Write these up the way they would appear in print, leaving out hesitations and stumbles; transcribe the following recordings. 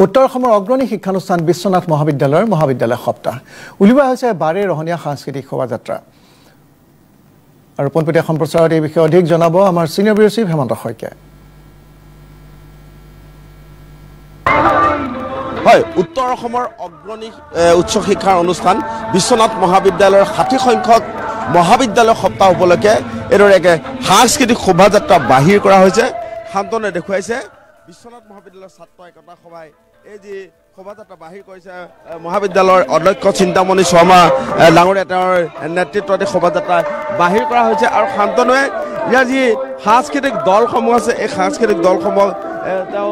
উত্তৰ অসমৰ অগ্ৰণী শিক্ষানুষ্ঠান বিশ্বনাথ মহাবিদ্যালয়ৰ মহাবিদ্যালয় সপ্তাহ উলিওৱা হৈছে বাৰে ৰহণীয়া সাংস্কৃতিক শোভাযাত্ৰা আৰু পোনপটীয়া সম্প্ৰচাৰত এই বিষয়ে অধিক জনাব আমাৰ সিনিয়ৰ ব্যুৰ চিফ হেমন্ত শইকীয়াই হয় উত্তৰ অসমৰ অগ্ৰণী উচ্চ শিক্ষাৰ অনুষ্ঠান বিশ্বনাথ মহাবিদ্যালয়ৰ 60 সংখ্যক মহাবিদ্যালয় সপ্তাহ উপলক্ষে এদৰে এক সাংস্কৃতিক শোভাযাত্ৰা বাহিৰ কৰা হৈছে শান্তনে দেখুৱাইছে বিশ্বনাথ মহাবিদ্যালয়ৰ ছাত্ৰ একতা সভাই এই যে শোভাযাত্ৰা বাহিৰ কৰিছে মহাবিদ্যালয়ৰ অধ্যক্ষ চিন্তামণি শৰ্মা ডাঙৰীয়া তেওঁৰ নেতৃত্বত শোভাযাত্ৰা বাহিৰ কৰা হৈছে আৰু শান্তনুৱে ইয়াৰ যি সাংস্কৃতিক দলসমূহ আছে এই সাংস্কৃতিক দলসমূহ তেওঁ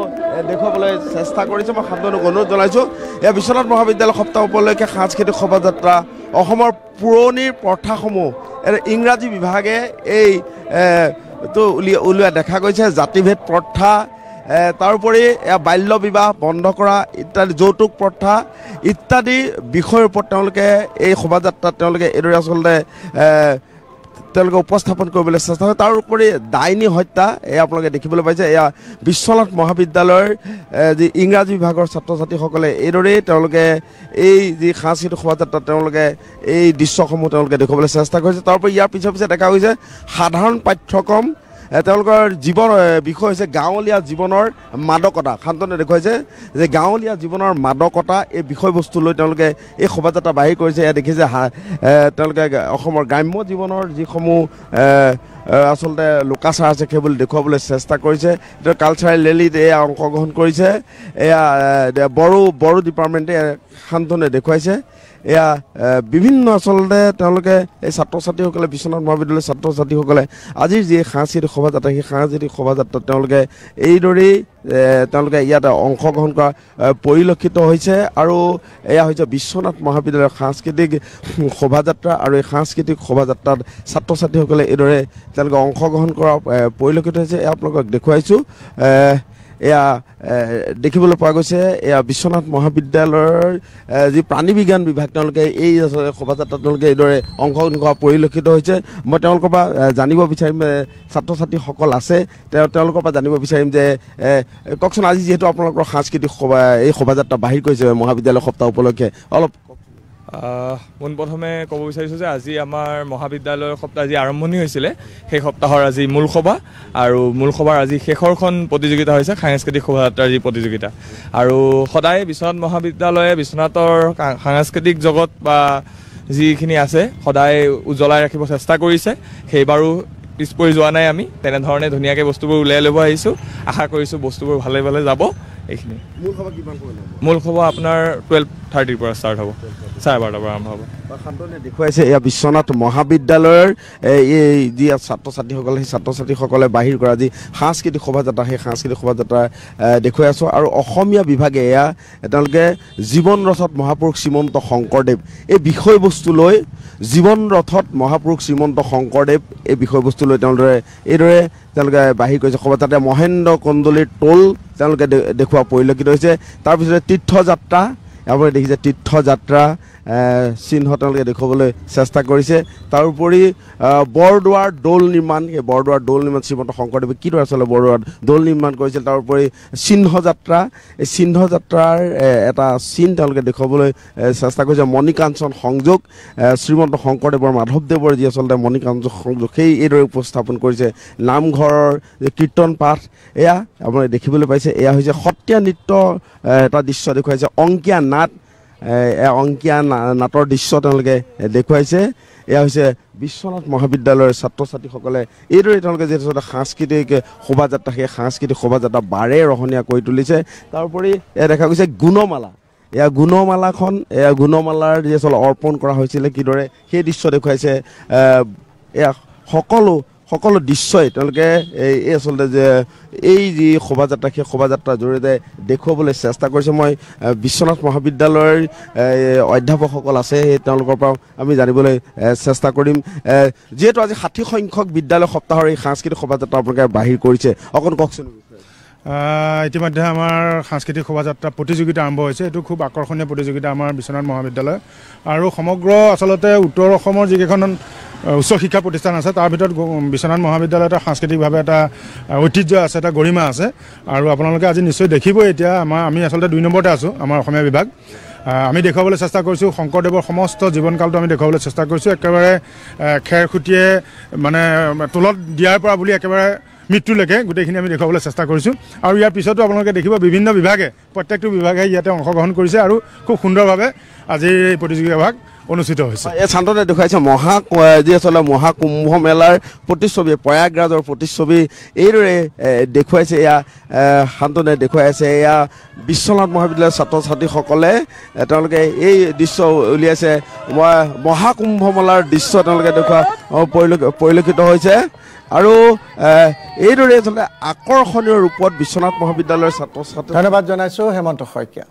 দেখুৱাবলৈ চেষ্টা কৰিছে মই শান্তনুক অনুৰোধ জনাইছোঁ এয়া বিশ্বনাথ মহাবিদ্যালয় সপ্তাহ উপলক্ষে সাংস্কৃতিক শোভাযাত্ৰা অসমৰ পুৰণি প্ৰথাসমূহ ইংৰাজী বিভাগে এই উলিওৱা দেখা গৈছে জাতিভেদ প্ৰথা তাৰোপৰি বাল্য বিবাহ বন্ধ কৰা ইত্যাদি যৌতুক প্ৰথা ইত্যাদি বিষয়ৰ ওপৰত তেওঁলোকে এই শোভাযাত্ৰাত তেওঁলোকে এইদৰে আচলতে তেওঁলোকে উপস্থাপন কৰিবলৈ চেষ্টা কৰে তাৰোপৰি ডাইনী হত্যা এয়া আপোনালোকে দেখিবলৈ পাইছে এয়া বিশ্বনাথ মহাবিদ্যালয়ৰ যি ইংৰাজী বিভাগৰ ছাত্ৰ ছাত্ৰীসকলে এইদৰেই তেওঁলোকে এই যি সাংস্কৃতিক শোভাযাত্ৰাত তেওঁলোকে এই দৃশ্যসমূহ তেওঁলোকে দেখুৱাবলৈ চেষ্টা কৰিছে তাৰোপৰি ইয়াৰ পিছে পিছে দেখা গৈছে সাধাৰণ পাঠ্যক্ৰম তেওঁলোকৰ জীৱন বিষয় হৈছে গাঁৱলীয়া জীৱনৰ মাদকতা শান্তনে দেখুৱাইছে যে গাঁৱলীয়া জীৱনৰ মাদকতা এই বিষয়বস্তু লৈ তেওঁলোকে এই শোভাযাত্ৰা বাহিৰ কৰিছে এয়া দেখিছে তেওঁলোকে অসমৰ গ্ৰাম্য জীৱনৰ যিসমূহ আচলতে লোকাচাৰ আছে সেইবোৰ দেখুৱাবলৈ চেষ্টা কৰিছে কালচাৰেল ৰেলীত এয়া অংশগ্ৰহণ কৰিছে এয়া বড়ো ডিপাৰ্টমেণ্টে শান্তনে দেখুৱাইছে এয়া বিভিন্ন আচলতে তেওঁলোকে এই ছাত্ৰ ছাত্ৰীসকলে বিশ্বনাথ মহাবিদ্যালয়ৰ ছাত্ৰ ছাত্ৰীসকলে আজিৰ যি সাংস্কৃতিক শোভাযাত্ৰা সেই সাংস্কৃতিক শোভাযাত্ৰাত তেওঁলোকে এইদৰেই তেওঁলোকে ইয়াতে অংশগ্ৰহণ কৰা পৰিলক্ষিত হৈছে আৰু এয়া হৈছে বিশ্বনাথ মহাবিদ্যালয়ৰ সাংস্কৃতিক শোভাযাত্ৰা আৰু এই সাংস্কৃতিক শোভাযাত্ৰাত ছাত্ৰ ছাত্ৰীসকলে এইদৰে তেওঁলোকে অংশগ্ৰহণ কৰা পৰিলক্ষিত হৈছে এয়া আপোনালোকক দেখুৱাইছোঁ এয়া দেখিবলৈ পোৱা গৈছে এয়া বিশ্বনাথ মহাবিদ্যালয়ৰ যি প্ৰাণী বিজ্ঞান বিভাগ তেওঁলোকে এই শোভাযাত্ৰাত তেওঁলোকে এইদৰে অংশগ্ৰহণ কৰা পৰিলক্ষিত হৈছে মই তেওঁলোকৰ পৰা জানিব বিচাৰিম ছাত্ৰ ছাত্ৰীসকল আছে তেওঁলোকৰ পৰা জানিব বিচাৰিম যে কওকচোন আজি যিহেতু আপোনালোকৰ সাংস্কৃতিক এই শোভাযাত্ৰা বাহিৰ কৰিছে মহাবিদ্যালয় সপ্তাহ উপলক্ষে অলপ পোনপ্ৰথমে ক'ব বিচাৰিছোঁ যে আজি আমাৰ মহাবিদ্যালয়ৰ সপ্তাহ যি আৰম্ভণি হৈছিলে সেই সপ্তাহৰ আজি মূল সভা আৰু মূল সভাৰ আজি শেষৰখন প্ৰতিযোগিতা হৈছে সাংস্কৃতিক শোভাযাত্ৰাৰ যি প্ৰতিযোগিতা আৰু সদায় বিশ্বনাথ মহাবিদ্যালয়ে বিশ্বনাথৰ সাংস্কৃতিক জগত বা যিখিনি আছে সদায় উজ্বলাই ৰাখিব চেষ্টা কৰিছে সেইবাৰো পিছ পৰি যোৱা নাই আমি তেনেধৰণে ধুনীয়াকৈ বস্তুবোৰ উলিয়াই ল'ব আহিছোঁ আশা কৰিছোঁ বস্তুবোৰ ভালে ভালে যাব এইখিনি মূল সভা আপোনাৰ 12:30 পৰা ষ্টাৰ্ট হ'ব 12:30 পৰা আৰম্ভ হ'ব শান্তনে দেখুৱাইছে এয়া বিশ্বনাথ মহাবিদ্যালয়ৰ এই যি ছাত্ৰ ছাত্ৰীসকলে সেই ছাত্ৰ ছাত্ৰীসকলে বাহিৰ কৰা যি সাংস্কৃতিক শোভাযাত্ৰা সেই সাংস্কৃতিক শোভাযাত্ৰা দেখুৱাই আছোঁ আৰু অসমীয়া বিভাগে এয়া তেওঁলোকে জীৱন ৰথত মহাপুৰুষ শ্ৰীমন্ত শংকৰদেৱ এই বিষয়বস্তু লৈ জীৱন ৰথত মহাপুৰুষ শ্ৰীমন্ত শংকৰদেৱ এই বিষয়বস্তু লৈ এইদৰে তেওঁলোকে বাহিৰ কৰিছে শোভাযাত্ৰা মহেন্দ্ৰ কন্দলীৰ টোল তেওঁলোকে দেখুওৱা পৰিলক্ষিত হৈছে তাৰপিছতে তীৰ্থযাত্ৰা আপুনি দেখিছে তীৰ্থযাত্ৰা চিহ্ন তেওঁলোকে দেখুৱাবলৈ চেষ্টা কৰিছে তাৰোপৰি বৰদোৱাৰ দৌল নিৰ্মাণ সেই বৰদোৱাৰ দৌল নিৰ্মাণ শ্ৰীমন্ত শংকৰদেৱে কিদৰে আচলতে বৰদোৱাৰ দৌল নিৰ্মাণ কৰিছিল তাৰোপৰি চিহ্নযাত্ৰা এই চিহ্নযাত্ৰাৰ এটা চিন তেওঁলোকে দেখুৱাবলৈ চেষ্টা কৰিছে মণিকাঞ্চন সংযোগ শ্ৰীমন্ত শংকৰদেৱৰ মাধৱদেৱৰ যি আচলতে মণিকাঞ্চন সংযোগ সেই এইদৰে উপস্থাপন কৰিছে নামঘৰৰ কীৰ্তন পাঠ এয়া আপুনি দেখিবলৈ পাইছে এয়া হৈছে সত্ৰীয়া নৃত্য এটা দৃশ্য দেখুৱাইছে অংকীয়া নাট অংকীয়া নাটৰ দৃশ্য তেওঁলোকে দেখুৱাইছে এয়া হৈছে বিশ্বনাথ মহাবিদ্যালয়ৰ ছাত্ৰ ছাত্ৰীসকলে এইদৰে তেওঁলোকে যিহেতু সাংস্কৃতিক শোভাযাত্ৰা সেই সাংস্কৃতিক শোভাযাত্ৰা বাৰে ৰহণীয়া কৰি তুলিছে তাৰোপৰি এয়া দেখা গৈছে গুণমালা এয়া গুণমালাৰ যি আচলতে অৰ্পণ কৰা হৈছিলে কিদৰে সেই দৃশ্য দেখুৱাইছে এয়া সকলো দৃশ্যই তেওঁলোকে এই আচলতে যে এই যি শোভাযাত্ৰা সেই শোভাযাত্ৰাৰ জৰিয়তে দেখুৱাবলৈ চেষ্টা কৰিছে মই বিশ্বনাথ মহাবিদ্যালয়ৰ অধ্যাপকসকল আছে সেই তেওঁলোকৰ পৰা আমি জানিবলৈ চেষ্টা কৰিম যিহেতু আজি 60 সংখ্যক বিদ্যালয় সপ্তাহৰ এই সাংস্কৃতিক শোভাযাত্ৰা আপোনালোকে বাহিৰ কৰিছে অকণ কওকচোন ইতিমধ্যে আমাৰ সাংস্কৃতিক শোভাযাত্ৰা প্ৰতিযোগিতা আৰম্ভ হৈছে এইটো খুব আকৰ্ষণীয় প্ৰতিযোগিতা আমাৰ বিশ্বনাথ মহাবিদ্যালয় আৰু সমগ্ৰ আচলতে উত্তৰ অসমৰ যিকেইখন উচ্চ শিক্ষা প্ৰতিষ্ঠান আছে তাৰ ভিতৰত বিশ্বনাথ মহাবিদ্যালয়ত সাংস্কৃতিকভাৱে এটা ঐতিহ্য আছে, এটা গৰিমা আছে। আৰু আপোনালোকে আজি নিশ্চয় দেখিবই, এতিয়া আমি আচলতে 2 নম্বৰতে আছোঁ আমাৰ অসমীয়া বিভাগ। আমি দেখুৱাবলৈ চেষ্টা কৰিছোঁ শংকৰদেৱৰ সমস্ত জীৱনকালটো আমি দেখুৱাবলৈ চেষ্টা কৰিছোঁ, একেবাৰে খেৰ খুঁটিয়ে মানে তলত দিয়াৰ পৰা বুলি একেবাৰে মৃত্যুলৈকে গোটেইখিনি আমি দেখুৱাবলৈ চেষ্টা কৰিছোঁ। আৰু ইয়াৰ পিছতো আপোনালোকে দেখিব বিভিন্ন বিভাগে, প্ৰত্যেকটো বিভাগে ইয়াতে অংশগ্ৰহণ কৰিছে আৰু খুব সুন্দৰভাৱে আজিৰ এই প্ৰতিযোগিতাভাগ অনুষ্ঠিত হৈছে। এই শান্তনে দেখুৱাইছে যি আচলতে মহাকুম্ভ মেলাৰ প্ৰতিচ্ছবি, প্ৰয়াগৰাজৰ প্ৰতিচ্ছবি এইদৰে দেখুৱাইছে। এয়া শান্তনে দেখুৱাই আছে, এয়া বিশ্বনাথ মহাবিদ্যালয়ৰ ছাত্ৰ ছাত্ৰীসকলে তেওঁলোকে এই দৃশ্য উলিয়াইছে, মহাকুম্ভ মেলাৰ দৃশ্য তেওঁলোকে দেখুওৱা পৰিলক্ষিত হৈছে। আৰু এইদৰে আচলতে আকৰ্ষণীয় ৰূপত বিশ্বনাথ মহাবিদ্যালয়ৰ ছাত্ৰ ছাত্ৰী। ধন্যবাদ জনাইছোঁ হেমন্ত শইকীয়া।